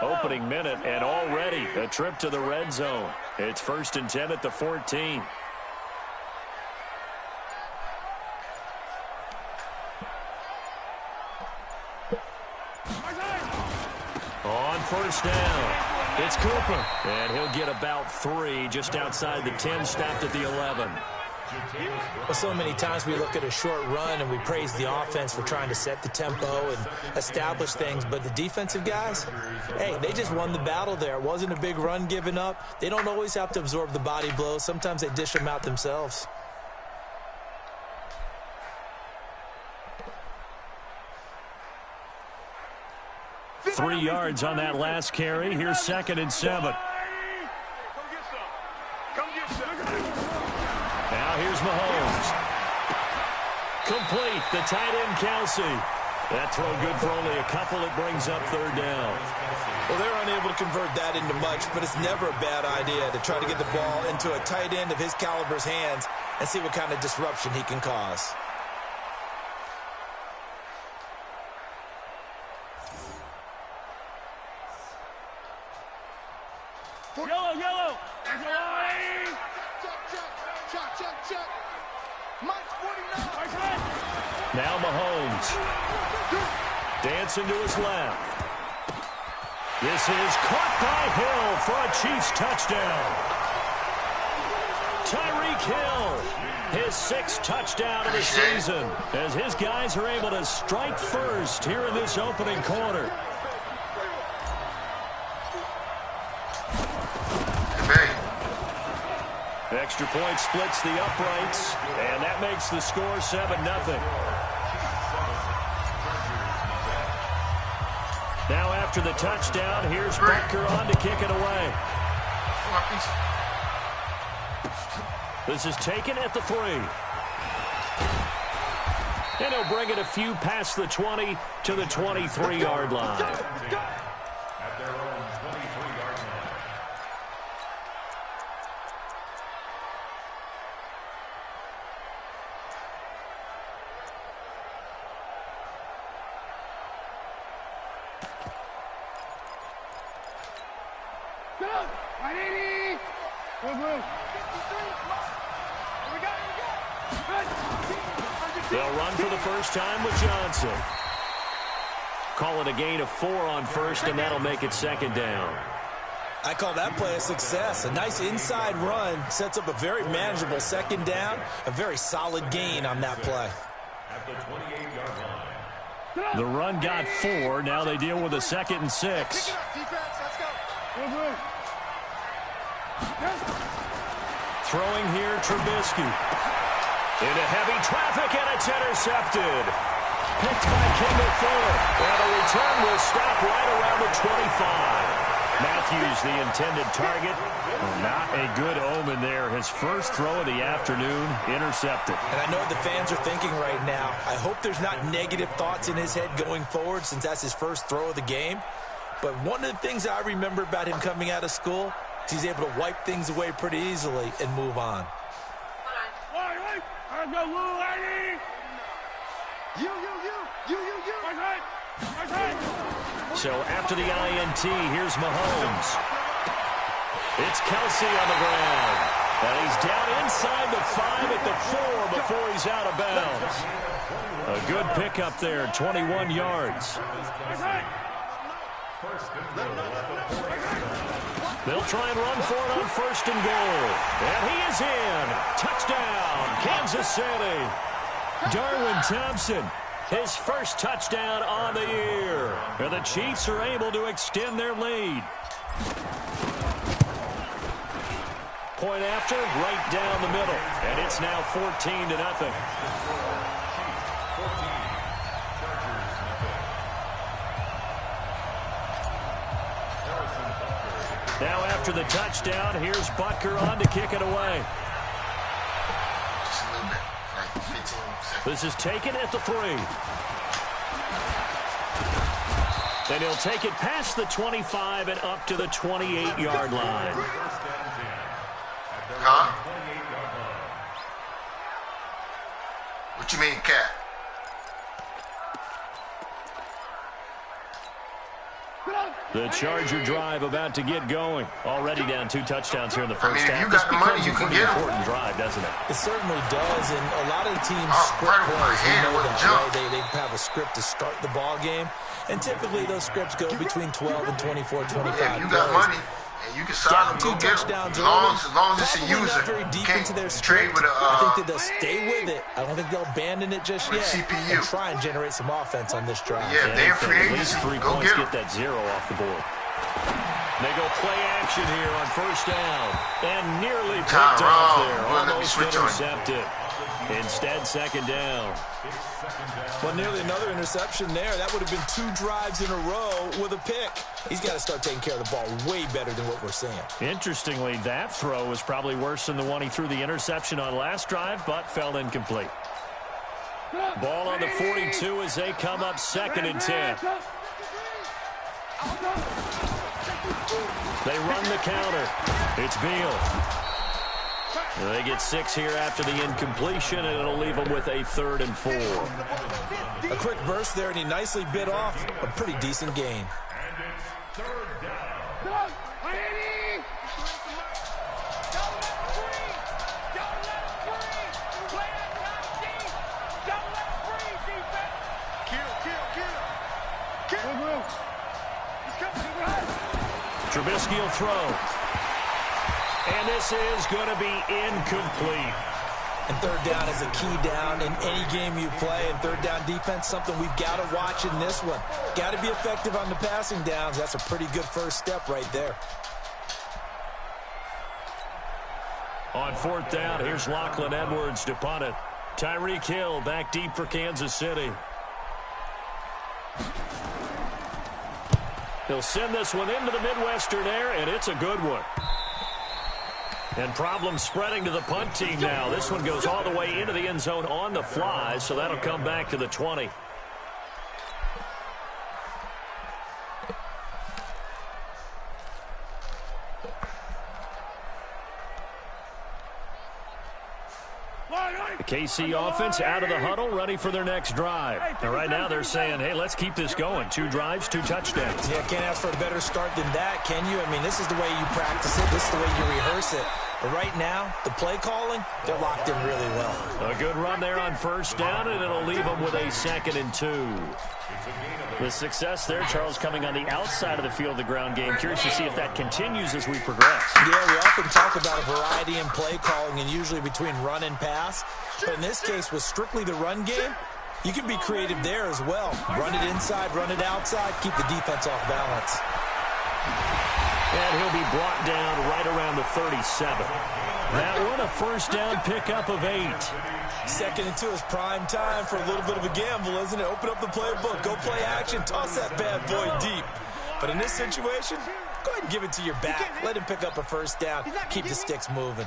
Opening minute, and already a trip to the red zone. It's 1st and 10 at the 14. On 1st down, it's Cooper. And he'll get about 3 just outside the 10, stopped at the 11. Well, so many times we look at a short run and we praise the offense for trying to set the tempo and establish things, but the defensive guys, hey, they just won the battle there. It wasn't a big run given up. They don't always have to absorb the body blows. Sometimes they dish them out themselves. Three yards on that last carry. Here's 2nd and 7. Now here's Mahomes. Complete. The tight end, Kelsey. That throw good for only a couple. It brings up 3rd down. Well, they're unable to convert that into much, but it's never a bad idea to try to get the ball into a tight end of his caliber's hands and see what kind of disruption he can cause. Yellow. Check. Mike 49. Now Mahomes. Dancing to his left. This is caught by Hill for a Chiefs touchdown. Tyreek Hill, his 6th touchdown of the season, as his guys are able to strike first here in this opening quarter. Extra point splits the uprights, and that makes the score 7-0. Now after the touchdown, here's Butker on to kick it away. This is taken at the 3. And he'll bring it a few past the 20 to the 23-yard line. They'll run for the first time with Johnson. Call it a gain of 4 on 1st, and that'll make it 2nd down. I call that play a success. A nice inside run sets up a very manageable 2nd down. A very solid gain on that play. The run got 4. Now they deal with a 2nd and 6. Throwing here, Trubisky. Into heavy traffic, and it's intercepted. Picked by Kendall Fuller. And the return will stop right around the 25. Matthews, the intended target. Not a good omen there. His first throw of the afternoon, intercepted. And I know the fans are thinking right now, I hope there's not negative thoughts in his head going forward since that's his first throw of the game. But one of the things I remember about him coming out of school is he's able to wipe things away pretty easily and move on. So after the INT, here's Mahomes. It's Kelsey on the ground. And he's down inside the 5 at the 4 before he's out of bounds. A good pickup there, 21 yards. They'll try and run for it on 1st and goal. And he is in. Touchdown, Kansas City. Darwin Thompson, his first touchdown on the year. And the Chiefs are able to extend their lead. Point after, right down the middle. And it's now 14-0. Now after the touchdown, here's Butker on to kick it away. Just a little bit, like 15 seconds. This is taken at the 3. Then he'll take it past the 25 and up to the 28-yard line. Huh? What you mean, cat? The Charger drive about to get going. Already down 2 touchdowns here in the first half. If you got the money, you can get them. Important drive, doesn't it? It certainly does, and a lot of the teams script plays. We know that, right? They have a script to start the ball game, and typically those scripts go between 12 and 24, 25 Yeah, if you got money, and you can sign them, go get them. As long as it's a user. You can't trade with a I think that they'll stay with it. I don't think they'll abandon it just yet. CPU. And try and generate some offense on this drive. Yeah, if they're free at least 3 go points, get that 0 off the board. They go play action here on first down. And nearly picked off there. Almost intercepted. Instead, second down. Well, nearly another interception there. That would have been 2 drives in a row with a pick. He's got to start taking care of the ball way better than what we're seeing. Interestingly, that throw was probably worse than the one he threw the interception on last drive, but fell incomplete. Ball on the 42 as they come up 2nd and 10. They run the counter. It's Beal. They get 6 here after the incompletion, and it'll leave them with a 3rd and 4. A quick burst there, and he nicely bit off a pretty decent gain. Trubisky will throw. And this is going to be incomplete. And 3rd down is a key down in any game you play. And 3rd down defense, something we've got to watch in this one. Got to be effective on the passing downs. That's a pretty good first step right there. On 4th down, here's Lachlan Edwards to punt it. Tyreek Hill back deep for Kansas City. He'll send this one into the Midwestern air, and it's a good one. And problems spreading to the punt team now. This one goes all the way into the end zone on the fly, so that'll come back to the 20. The KC offense out of the huddle, ready for their next drive. And right now they're saying, hey, let's keep this going. 2 drives, 2 touchdowns. Yeah, can't ask for a better start than that, can you? I mean, this is the way you practice it. This is the way you rehearse it. But right now, the play calling, they're locked in really well. A good run there on 1st down, and it'll leave them with a 2nd and 2. The success there, Charles, coming on the outside of the field of the ground game. Curious to see if that continues as we progress. Yeah, we often talk about a variety in play calling and usually between run and pass. But in this case, with strictly the run game, you can be creative there as well. Run it inside, run it outside, keep the defense off balance. And he'll be brought down right around the 37. That one, a 1st down pickup of 8. 2nd and 2 is prime time for a little bit of a gamble, isn't it? Open up the playbook, go play action, toss that bad boy deep. But in this situation, go ahead and give it to your back. Let him pick up a 1st down, keep the sticks moving.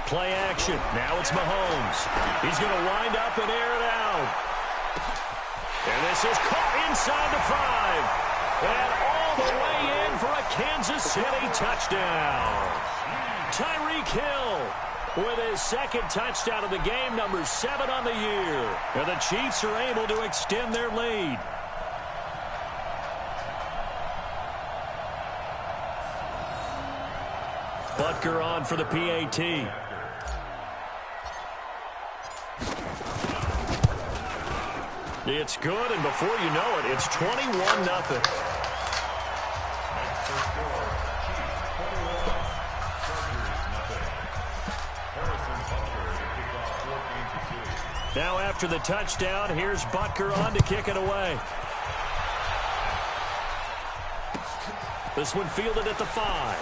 Play action. Now it's Mahomes. He's going to wind up and air it out. And this is caught inside the 5. And all the way in for a Kansas City touchdown. Tyreek Hill with his 2nd touchdown of the game, number 7 on the year. And the Chiefs are able to extend their lead. Butker on for the PAT. It's good, and before you know it, it's 21-0. Now after the touchdown, here's Butker on to kick it away. This one fielded at the 5.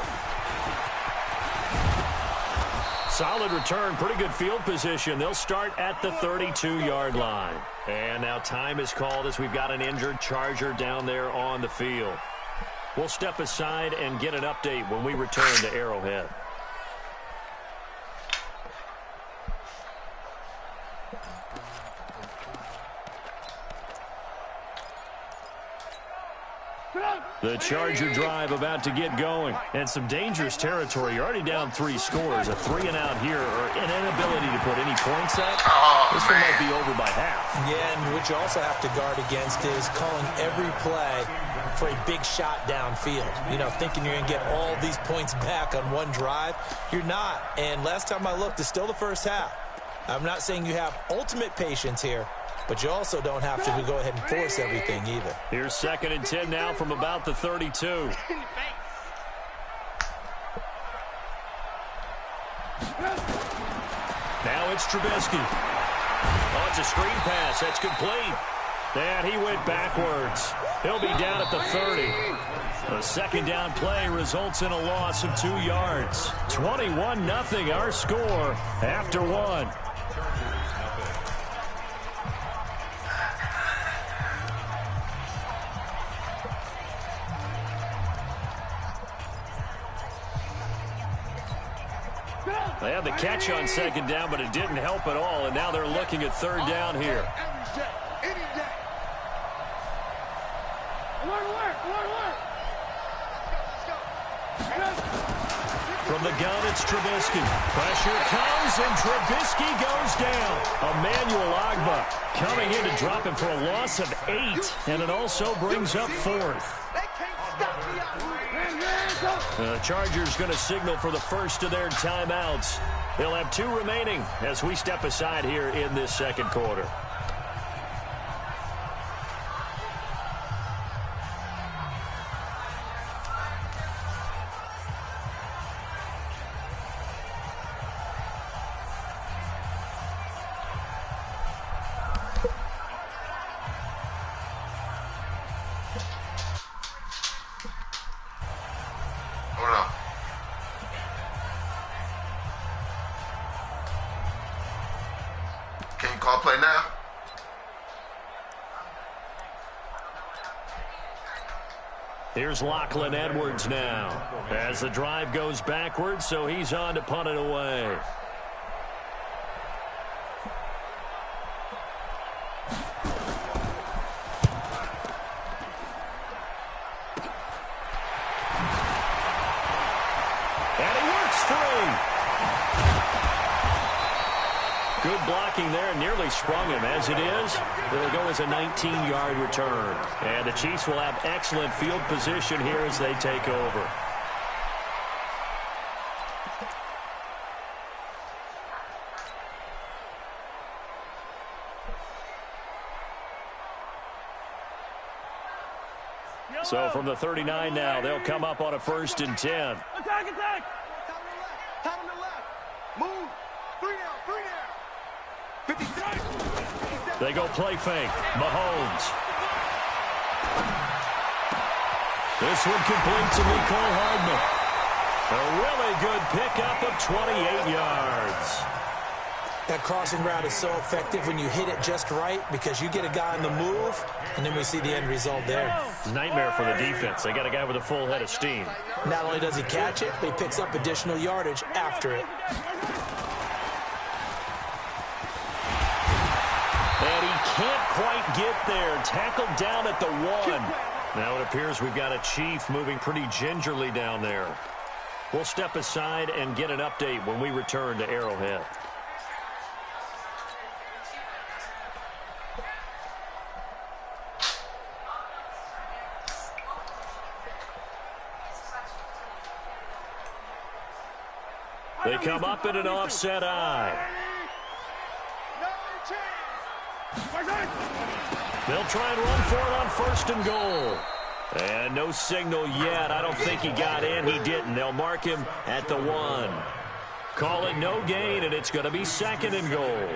Solid return, pretty good field position. They'll start at the 32-yard line. And now time is called as we've got an injured Charger down there on the field. We'll step aside and get an update when we return to Arrowhead. The Charger drive about to get going. And some dangerous territory. You're already down 3 scores. A 3-and-out here or an inability to put any points up. This one might be over by half. Yeah, and what you also have to guard against is calling every play for a big shot downfield. You know, thinking you're going to get all these points back on one drive. You're not. And last time I looked, it's still the first half. I'm not saying you have ultimate patience here, but you also don't have to go ahead and force everything either. Here's 2nd and 10 now from about the 32. Now it's Trubisky. Oh, it's a screen pass. That's complete. And he went backwards. He'll be down at the 30. A 2nd down play results in a loss of 2 yards. 21-0 our score after 1. They had the catch on 2nd down, but it didn't help at all, and now they're looking at 3rd down here. From the gun, it's Trubisky. Pressure comes, and Trubisky goes down. Emmanuel Ogbah coming in to drop him for a loss of 8, and it also brings up 4th. The Chargers going to signal for the first of their timeouts. They'll have 2 remaining as we step aside here in this 2nd quarter. Call play now. Here's Lachlan Edwards now as the drive goes backwards, so he's on to punt it away. And he works free. Good blocking there, nearly sprung him. As it is, it'll go as a 19-yard return. And the Chiefs will have excellent field position here as they take over. So from the 39 now, they'll come up on a 1st and 10. Attack, attack! Top of the left. Move. 3 down, 3 down. 56. They go play fake. Mahomes. This one complete to Mecole Hardman. A really good pickup of 28 yards. That crossing route is so effective when you hit it just right because you get a guy on the move, and then we see the end result there. Nightmare for the defense. They got a guy with a full head of steam. Not only does he catch it, but he picks up additional yardage after it. And he can't quite get there. Tackled down at the 1. Now it appears we've got a Chief moving pretty gingerly down there. We'll step aside and get an update when we return to Arrowhead. They come up in an offset eye. They'll try and run for it on 1st and goal. And no signal yet. I don't think he got in. He didn't. They'll mark him at the 1. Call it no gain, and it's going to be 2nd and goal.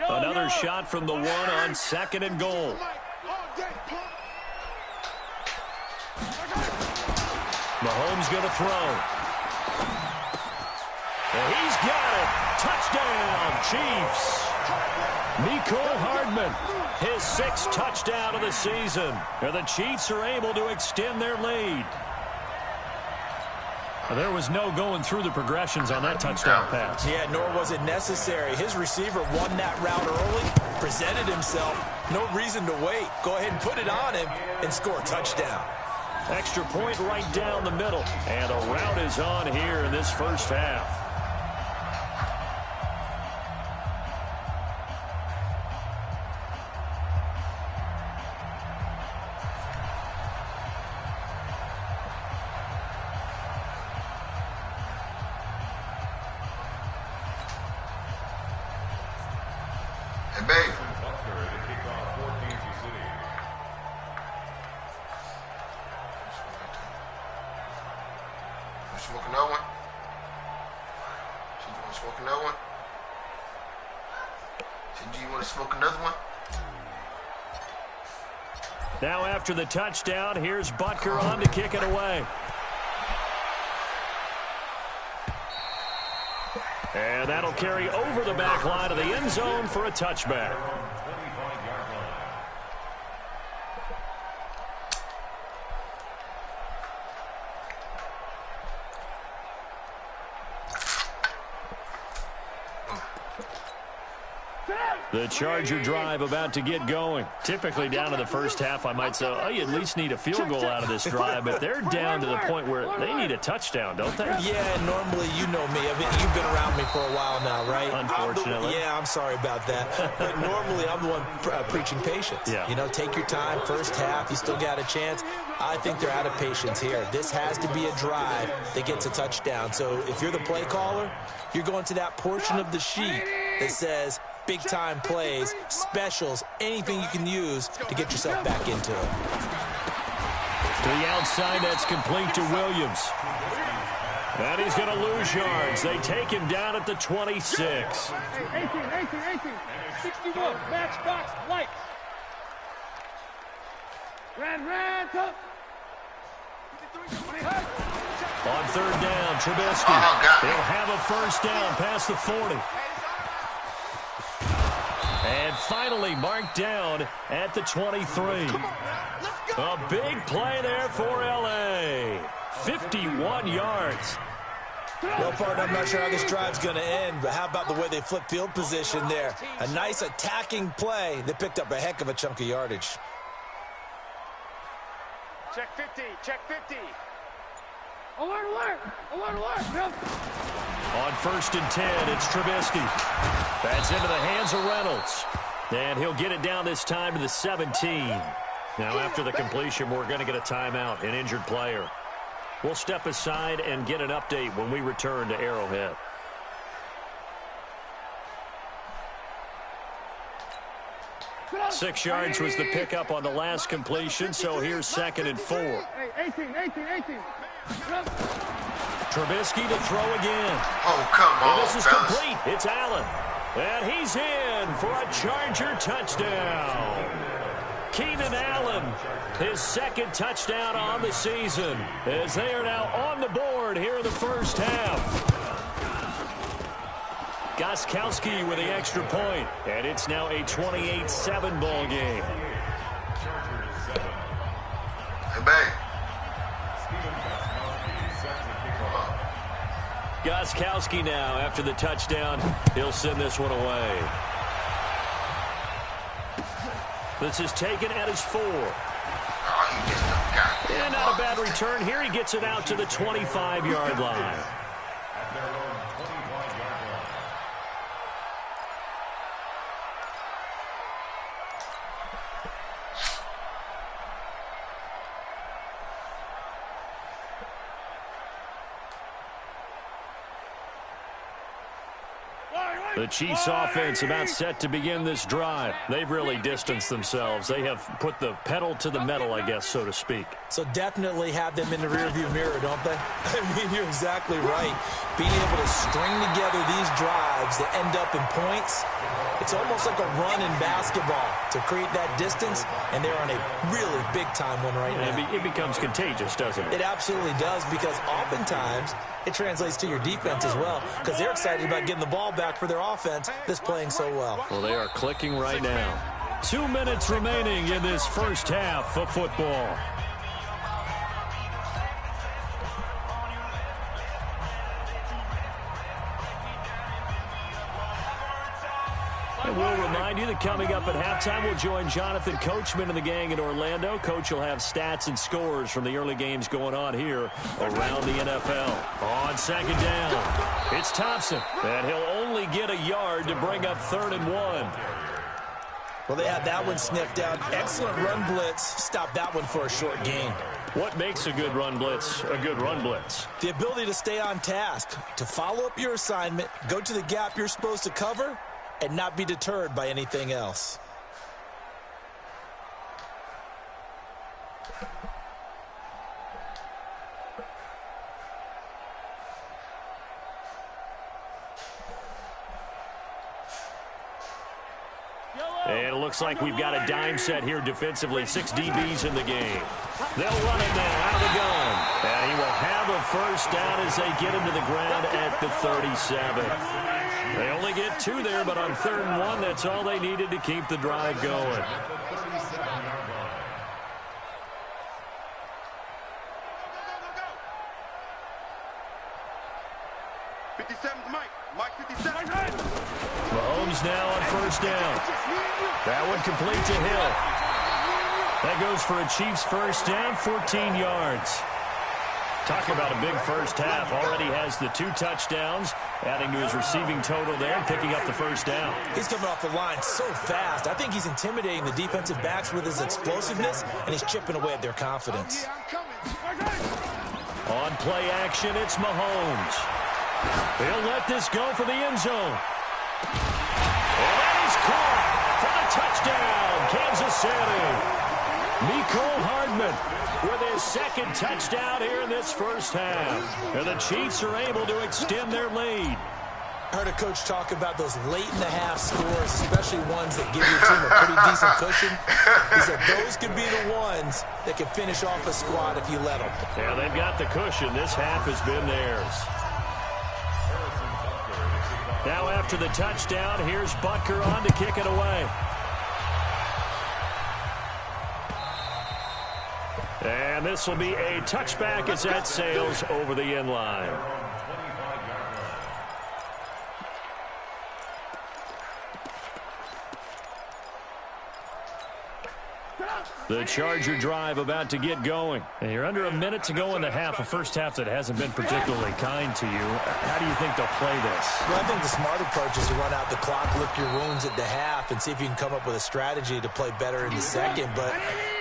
Another shot from the 1 on 2nd and goal. Mahomes going to throw. And he's got it. Touchdown, Chiefs. Mecole Hardman, his 6th touchdown of the season. And the Chiefs are able to extend their lead. There was no going through the progressions on that touchdown pass. Yeah, nor was it necessary. His receiver won that route early, presented himself. No reason to wait. Go ahead and put it on him and score a touchdown. Extra point right down the middle. And a route is on here in this first half. Hey, babe. Smoke another one? You want to smoke another one? Do you want to smoke another one? Now after the touchdown, here's Butker on to kick it away. And that'll carry over the back line of the end zone for a touchback. The Charger drive about to get going. Typically down to the first half, I might say, oh, you at least need a field goal out of this drive, but they're down to the point where they need a touchdown, don't they? Yeah, normally, you know me. I mean, you've been around me for a while now, right? Unfortunately. Yeah, I'm sorry about that. But normally, I'm the one preaching patience. Yeah. You know, take your time. First half, you still got a chance. I think they're out of patience here. This has to be a drive that gets a touchdown. So if you're the play caller, you're going to that portion of the sheet that says big-time plays, specials, anything you can use to get yourself back into it. To the outside, that's complete to Williams. And he's going to lose yards. They take him down at the 26. 18, 61, matchbox, lights. Ran, tough. On third down, Trubisky. He'll have a first down past the 40. And finally marked down at the 23. A big play there for L.A. 51 yards. Well, partner, I'm not sure how this drive's going to end, but how about the way they flip field position there? A nice attacking play that picked up a heck of a chunk of yardage. Check 50, check 50. Alert. Yep. On first and 10, it's Trubisky. That's into the hands of Reynolds. And he'll get it down this time to the 17. Now, after the completion, we're going to get a timeout, an injured player. We'll step aside and get an update when we return to Arrowhead. Six yards was the pickup on the last completion, so here's 2nd and 4. 18. Trubisky to throw again. Oh, come on, And this is fellas. complete. It's Allen. And he's in for a Charger touchdown. Keenan Allen, his 2nd touchdown on the season, as they are now on the board here in the first half. Gostkowski with the extra point, and it's now a 28-7 ball game. Hey, babe. Gostkowski now, after the touchdown, he'll send this one away. This is taken at his 4. Oh, he missed a goddamn And not a bad return here. He gets it out to the 25-yard line. The Chiefs offense about set to begin this drive. They've really distanced themselves. They have put the pedal to the metal, I guess, so to speak. So definitely have them in the rearview mirror, don't they? I mean, you're exactly right. Being able to string together these drives that end up in points, It's almost like a run in basketball to create that distance, and they're on a really big-time one right now. It becomes contagious, doesn't it? It absolutely does, because oftentimes it translates to your defense as well, because they're excited about getting the ball back for their offense that's playing so well. Well, they are clicking right now. 2 minutes remaining in this first half of football. And we'll remind you that coming up at halftime, we'll join Jonathan Coachman and the gang in Orlando. Coach will have stats and scores from the early games going on here around the NFL. On second down, it's Thompson, and he'll only get a yard to bring up 3rd and 1. Well, they had that one sniffed out. Excellent run blitz. Stop that one for a short gain. What makes a good run blitz a good run blitz? The ability to stay on task, to follow up your assignment, go to the gap you're supposed to cover, and not be deterred by anything else. And it looks like we've got a dime set here defensively. 6 DBs in the game. They'll run it now out of the gun. And he will have a first down as they get into the ground at the 37. They only get 2 there, but on 3rd and 1, that's all they needed to keep the drive going. Mahomes now on first down. That one complete to Hill. That goes for a Chiefs first down, 14 yards. Talk about a big first half. Already has the 2 touchdowns, adding to his receiving total there and picking up the first down. He's coming off the line so fast. I think he's intimidating the defensive backs with his explosiveness, and he's chipping away at their confidence. On play action, it's Mahomes. He'll let this go for the end zone. And that is caught for the touchdown, Kansas City. Mecole Hardman with his 2nd touchdown here in this first half. And the Chiefs are able to extend their lead. I heard a coach talk about those late-in-the-half scores, especially ones that give your team a pretty decent cushion. He said those could be the ones that can finish off a squad if you let them. Yeah, they've got the cushion. This half has been theirs. Now after the touchdown, here's Butker on to kick it away. And this will be a touchback as that sails over the end line. The Charger drive about to get going. And you're under a minute to go in the half, a first half that hasn't been particularly kind to you. How do you think they'll play this? Well, I think the smart approach is to run out the clock, lick your wounds at the half, and see if you can come up with a strategy to play better in the second. But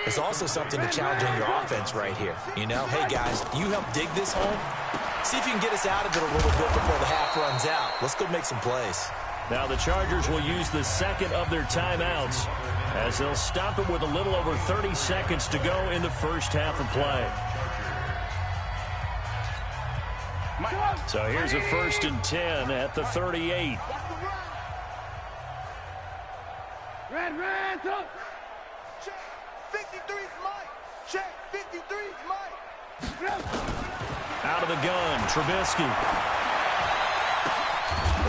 there's also something to challenging your offense right here. You know, hey, guys, you help dig this home. See if you can get us out of it a little bit before the half runs out. Let's go make some plays. Now the Chargers will use the 2nd of their timeouts as they'll stop it with a little over 30 seconds to go in the first half of play. So here's a 1st and 10 at the 38. Red, up. Check. 53's Mike. Check. 53's Mike. Out of the gun, Trubisky.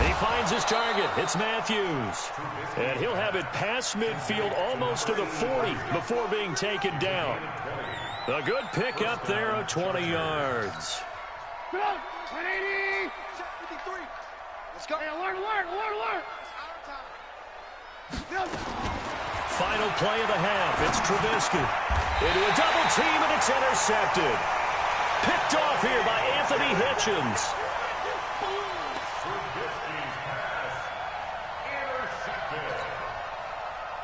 He finds his target. It's Matthews. And he'll have it past midfield almost to the 40 before being taken down. A good pick up there of 20 yards. 180. Check 53. Let's go. Hey, alert. Final play of the half. It's Trubisky. Into a double team, and it's intercepted. Picked off here by Anthony Hitchens.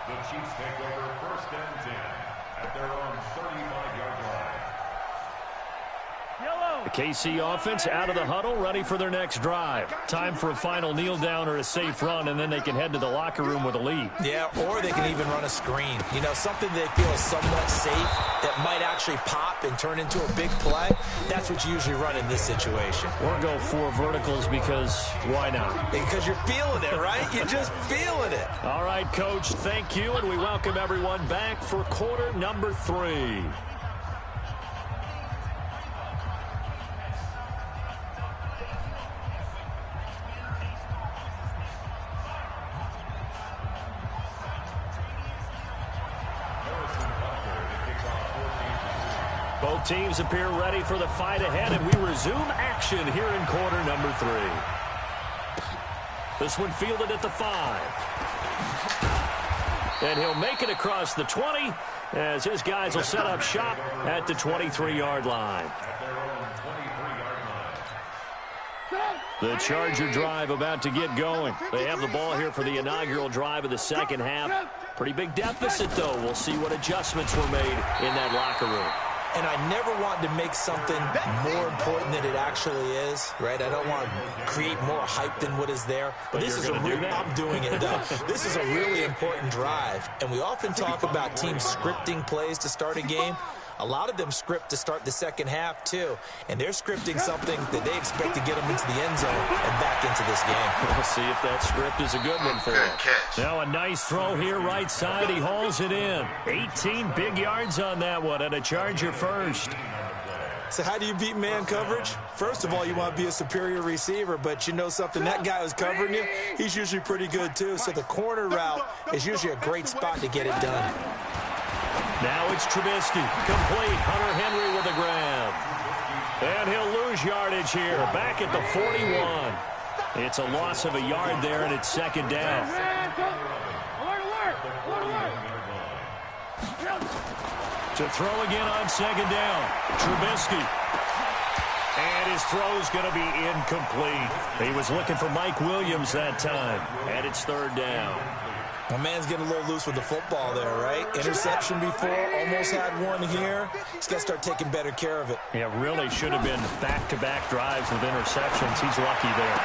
The Chiefs take over 1st and 10 at their own 35-yard line. The KC offense out of the huddle, ready for their next drive. Time for a final kneel down or a safe run, and then they can head to the locker room with a lead. Yeah, or they can even run a screen. You know, something they feel is somewhat safe that might actually pop and turn into a big play. That's what you usually run in this situation. Or go 4 verticals because why not? Because you're feeling it, right? You're just feeling it. All right, Coach, thank you, and we welcome everyone back for quarter number 3. Both teams appear ready for the fight ahead, and we resume action here in quarter number 3. This one fielded at the 5. And he'll make it across the 20 as his guys will set up shop at the 23-yard line. The Charger drive about to get going. They have the ball here for the inaugural drive of the second half. Pretty big deficit, though. We'll see what adjustments were made in that locker room. And I never want to make something more important than it actually is, right? I don't want to create more hype than what is there. But this is I'm doing it, though. This is a really important drive. And we often talk about teams scripting plays to start a game. A lot of them script to start the second half, too. And they're scripting something that they expect to get them into the end zone and back into this game. We'll see if that script is a good one for them. Now a nice throw here right side. He hauls it in. 18 big yards on that one, and a Charger first. So how do you beat man coverage? First of all, you want to be a superior receiver, but you know something, that guy who's covering you, he's usually pretty good, too. So the corner route is usually a great spot to get it done. Now it's Trubisky. Complete. Hunter Henry with a grab. And he'll lose yardage here. Back at the 41. It's a loss of a yard there, and it's second down. To throw again on second down. Trubisky. And his throw's going to be incomplete. He was looking for Mike Williams that time. And it's third down. My man's getting a little loose with the football there, right? Interception before, almost had one here. He's got to start taking better care of it. Yeah, really should have been back-to-back drives with interceptions. He's lucky there.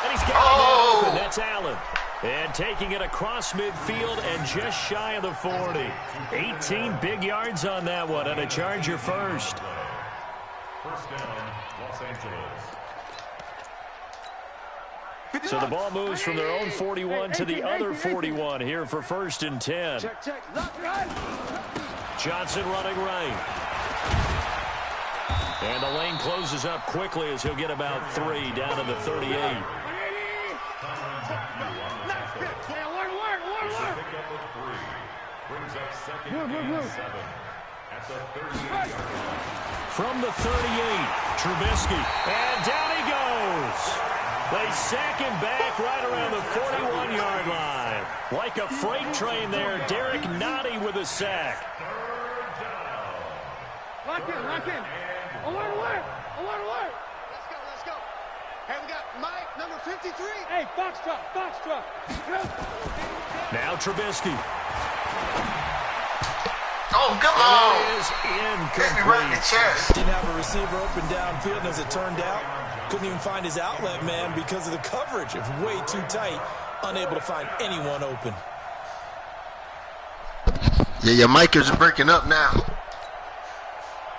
And he's got it open. That's Allen. And taking it across midfield and just shy of the 40. 18 big yards on that one, and a Charger first. First down, Los Angeles. So the ball moves from their own 41 to the other 41 here for first and 10. Johnson running right. And the lane closes up quickly as he'll get about 3 down to the 38. From the 38, Trubisky. And down he goes. They sack him back right around the 41-yard line. Like a freight train there, Derek Nottie with a sack. Lock in, lock in. Alert, alert, alert, alert. Let's go. Hey, we got Mike, number 53. Hey, box truck, box truck. Now Trubisky. Oh, come on. It is incomplete. Hit me right in the chest. Didn't have a receiver open downfield, and as it turned out, couldn't even find his outlet man because of the coverage. It's way too tight, unable to find anyone open. Yeah, your micers are breaking up now.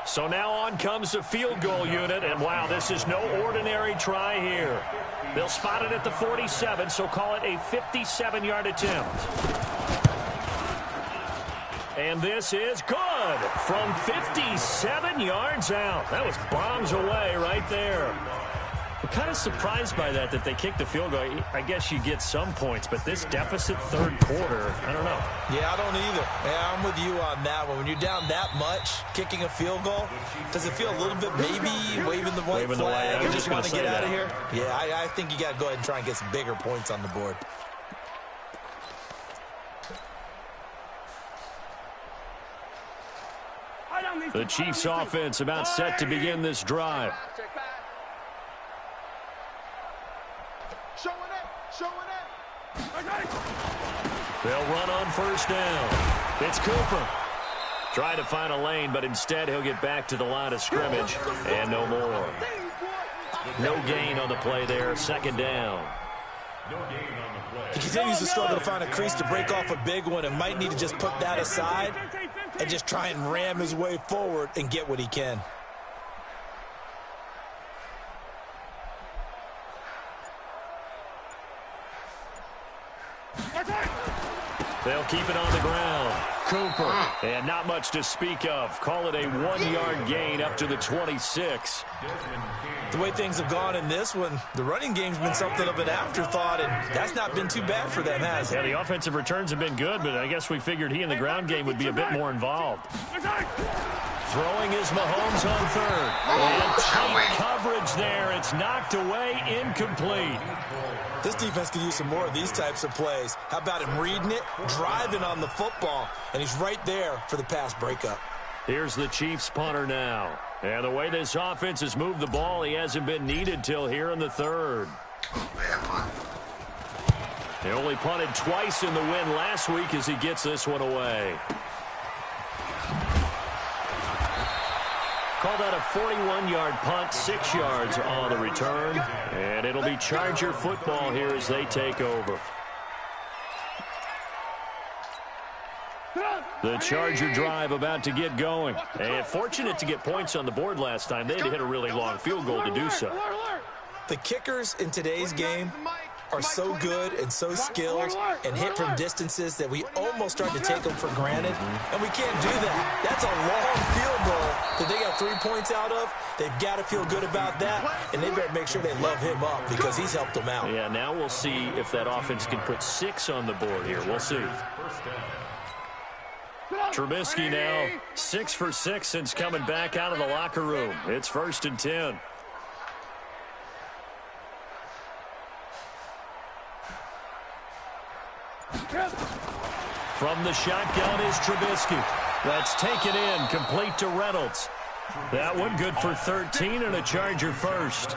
So now on comes the field goal unit, and wow, this is no ordinary try here. They'll spot it at the 47, so call it a 57-yard attempt. And this is good from 57 yards out. That was bombs away right there. I'm kind of surprised by that they kicked the field goal. I guess you get some points, but this deficit third quarter, I don't know. Yeah, I don't either. Yeah, I'm with you on that one. When you're down that much, kicking a field goal, does it feel a little bit maybe waving the white flag? You just want to get out of here? Yeah, I think you got to go ahead and try and get some bigger points on the board. The Chiefs offense about set to begin this drive. They'll run on first down. It's Cooper. Trying to find a lane, but instead he'll get back to the line of scrimmage and no more. No gain on the play there, second down. He continues to struggle to find a crease to break off a big one and might need to just put that aside and just try and ram his way forward and get what he can. They'll keep it on the ground. Cooper, and not much to speak of. Call it a 1-yard gain up to the 26. The way things have gone in this one, the running game's been something of an afterthought, and that's not been too bad for them, has it? Yeah, the offensive returns have been good, but I guess we figured he in the ground game would be a bit more involved. Throwing is Mahomes on third. And tight coverage there. It's knocked away, incomplete. This defense could use some more of these types of plays. How about him reading it, driving on the football, and he's right there for the pass breakup. Here's the Chiefs punter now. And the way this offense has moved the ball, he hasn't been needed till here in the third. They only punted twice in the win last week as he gets this one away. Call that a 41-yard punt, 6 yards on the return. And it'll be Charger football here as they take over. The Charger drive about to get going. And fortunate to get points on the board last time. They had to hit a really long field goal to do so. The kickers in today's game are so good and so skilled and hit from distances that we almost start to take them for granted, and we can't do that. That's a long field goal that they got 3 points out of. They've got to feel good about that, and they better make sure they love him up because he's helped them out. Yeah, now we'll see if that offense can put 6 on the board here. We'll see. Trubisky now 6 for 6 since coming back out of the locker room. It's 1st and 10. From the shotgun is Trubisky. That's taken in, complete to Reynolds. That one good for 13 and a Charger first.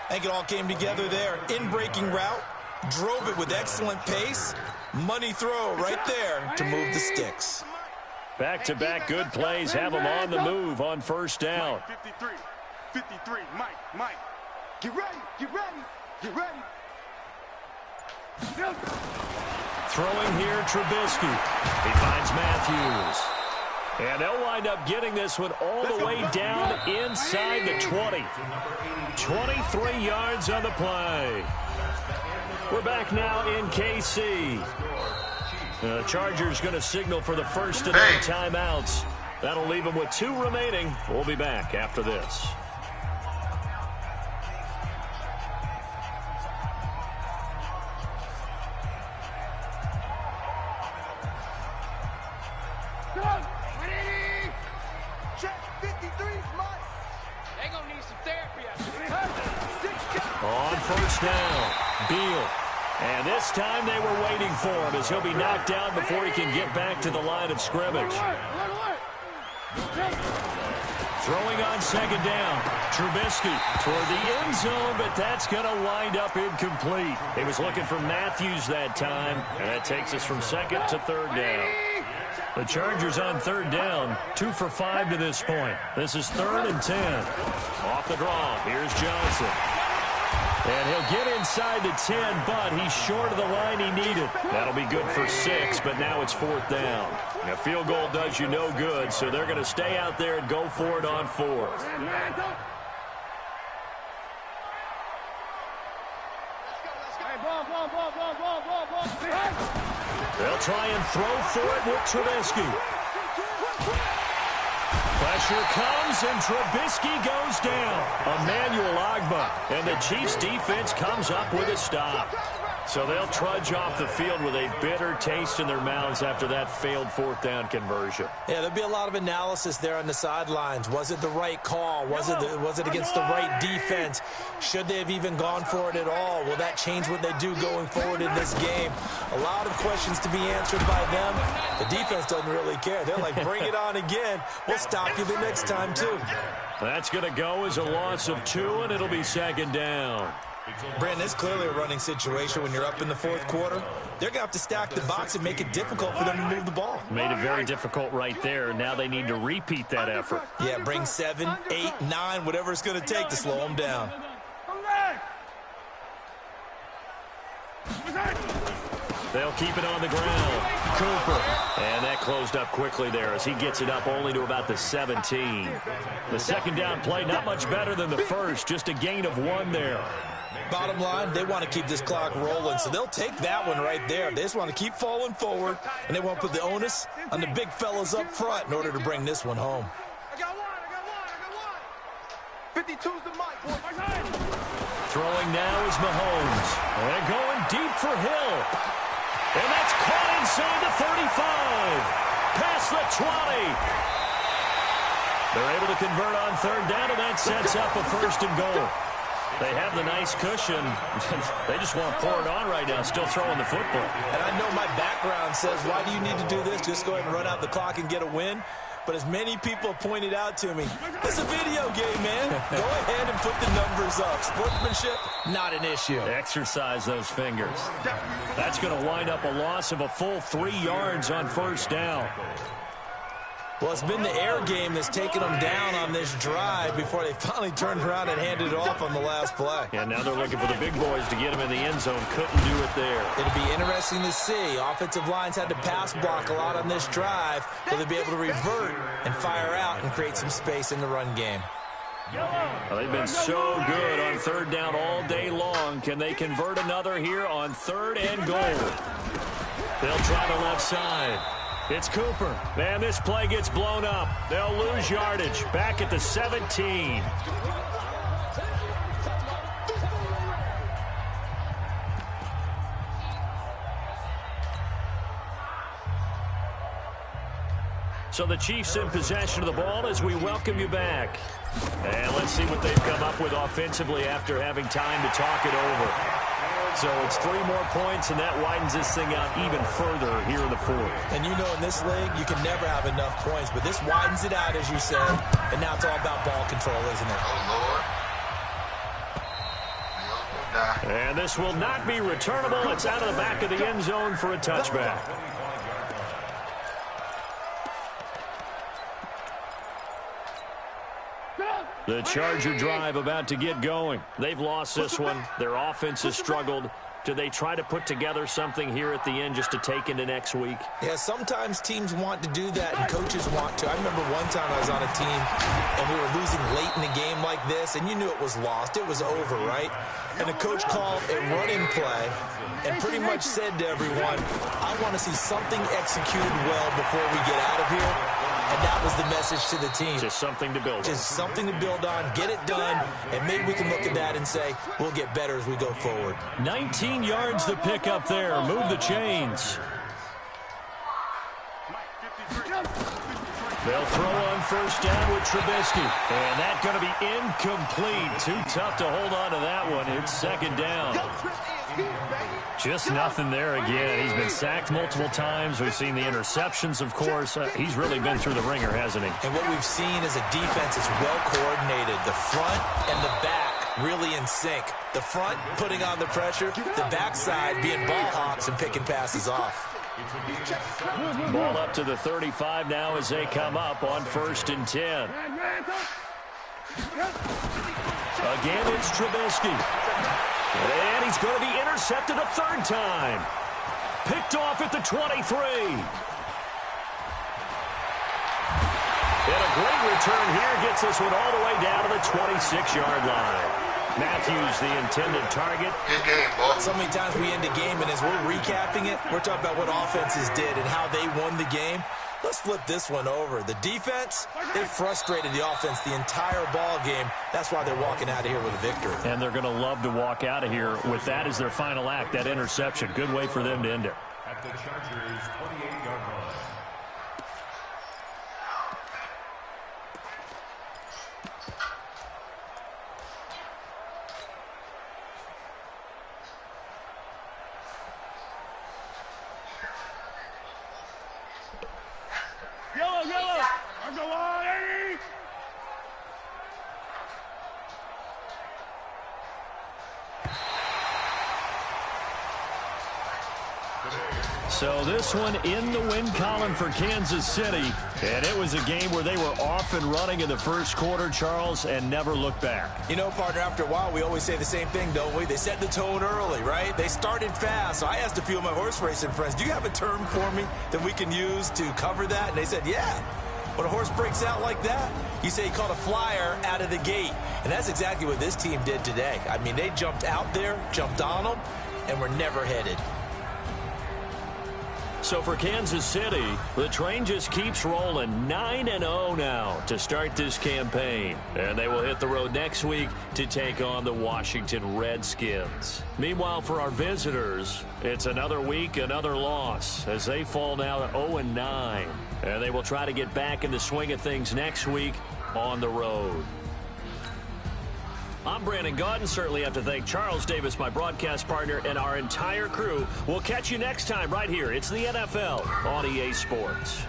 I think it all came together there. In-breaking route, drove it with excellent pace. Money throw right there to move the sticks. Back-to-back good plays have them on the move on 1st down. 53, Mike. Get ready. Throwing here, Trubisky. He finds Matthews. And they'll wind up getting this one all the way down inside the 20. 23 yards on the play. We're back now in KC. The Chargers going to signal for the first of their timeouts. That'll leave them with 2 remaining. We'll be back after this. On 1st down, Beal. And this time they were waiting for him as he'll be knocked down before he can get back to the line of scrimmage. Throwing on 2nd down, Trubisky toward the end zone, but that's going to wind up incomplete. He was looking for Matthews that time, and that takes us from 2nd to 3rd down. The Chargers on 3rd down, 2 for 5 to this point. This is 3rd and 10. Off the draw, here's Johnson. And he'll get inside the 10, but he's short of the line he needed. That'll be good for 6, but now it's 4th down. A field goal does you no good, so they're going to stay out there and go for it on 4th. They'll try and throw for it with Trubisky. Pressure comes, and Trubisky goes down. Emmanuel Ogbah, and the Chiefs' defense comes up with a stop. So they'll trudge off the field with a bitter taste in their mouths after that failed 4th down conversion. Yeah, there'll be a lot of analysis there on the sidelines. Was it the right call? Was it against the right defense? Should they have even gone for it at all? Will that change what they do going forward in this game? A lot of questions to be answered by them. The defense doesn't really care. They're like, bring it on again. We'll stop you the next time, too. That's going to go as a loss of 2, and it'll be 2nd down. Brandon, it's clearly a running situation when you're up in the fourth quarter. They're going to have to stack the box and make it difficult for them to move the ball. Made it very difficult right there. Now they need to repeat that effort. Yeah, bring 7, 8, 9, whatever it's going to take to slow them down. They'll keep it on the ground. Cooper. And that closed up quickly there as he gets it up only to about the 17. The second down play, not much better than the first. Just a gain of 1 there. Bottom line, they want to keep this clock rolling, so they'll take that one right there. They just want to keep falling forward, and they want to put the onus on the big fellas up front in order to bring this one home. I got one. 52's the mic. Throwing now is Mahomes. They're going deep for Hill. And that's caught inside the 35. Past the 20. They're able to convert on third down, and that sets up a first and goal. They have the nice cushion. They just want to pour it on right now, still throwing the football. And I know my background says, why do you need to do this? Just go ahead and run out the clock and get a win. But as many people have pointed out to me, it's a video game, man. Go ahead and put the numbers up. Sportsmanship, not an issue. Exercise those fingers. That's going to wind up a loss of a full 3 yards on first down. Well, it's been the air game that's taken them down on this drive before they finally turned around and handed it off on the last play. And now they're looking for the big boys to get them in the end zone. Couldn't do it there. It'll be interesting to see. Offensive lines had to pass block a lot on this drive. Will they be able to revert and fire out and create some space in the run game? Well, they've been so good on third down all day long. Can they convert another here on third and goal? They'll try the left side. It's Cooper. Man, this play gets blown up. They'll lose yardage. Back at the 17. So the Chiefs in possession of the ball as we welcome you back. And let's see what they've come up with offensively after having time to talk it over. So it's 3 more points, and that widens this thing out even further here in the fourth. And you know in this league, you can never have enough points, but this widens it out, as you said, and now it's all about ball control, isn't it? Oh, Lord. And this will not be returnable. It's out of the back of the end zone for a touchback. The Charger drive about to get going. They've lost this one. Their offense has struggled. Do they try to put together something here at the end just to take into next week? Yeah, sometimes teams want to do that and coaches want to. I remember one time I was on a team and we were losing late in the game like this, and you knew it was lost. It was over, right? And the coach called a running play and pretty much said to everyone, I want to see something executed well before we get out of here. And that was the message to the team. Just something to build on. Just something to build on, get it done, and maybe we can look at that and say, we'll get better as we go forward. 19 yards to pick up there. Move the chains. They'll throw on first down with Trubisky. And that's going to be incomplete. Too tough to hold on to that one. It's second down. Just nothing there again. He's been sacked multiple times. We've seen the interceptions, of course. He's really been through the ringer, hasn't he? And what we've seen is a defense is well coordinated. The front and the back really in sync. The front putting on the pressure, the backside being ball hawks and picking passes off. Ball up to the 35 now as they come up on first and 10. Again, it's Trubisky. And he's going to be intercepted a third time. Picked off at the 23. And a great return here gets this one all the way down to the 26-yard line. Matthews, the intended target. Good game, boy. So many times we end a game, and as we're recapping it, we're talking about what offenses did and how they won the game. Let's flip this one over. The defense, they frustrated the offense the entire ball game. That's why they're walking out of here with a victory. And they're going to love to walk out of here with that as their final act, that interception. Good way for them to end it. At the Chargers' 28-yard line. So this one in the win column for Kansas City. And it was a game where they were off and running in the first quarter, Charles, and never looked back. You know, partner, after a while, we always say the same thing, don't we? They set the tone early, right? They started fast. So I asked a few of my horse racing friends, do you have a term for me that we can use to cover that? And they said, yeah. When a horse breaks out like that, you say he caught a flyer out of the gate. And that's exactly what this team did today. I mean, they jumped out there, jumped on them, and were never headed. So for Kansas City, the train just keeps rolling 9-0 now to start this campaign. And they will hit the road next week to take on the Washington Redskins. Meanwhile, for our visitors, it's another week, another loss as they fall now to 0-9. And they will try to get back in the swing of things next week on the road. I'm Brandon Gaudin. Certainly have to thank Charles Davis, my broadcast partner, and our entire crew. We'll catch you next time right here. It's the NFL on EA Sports.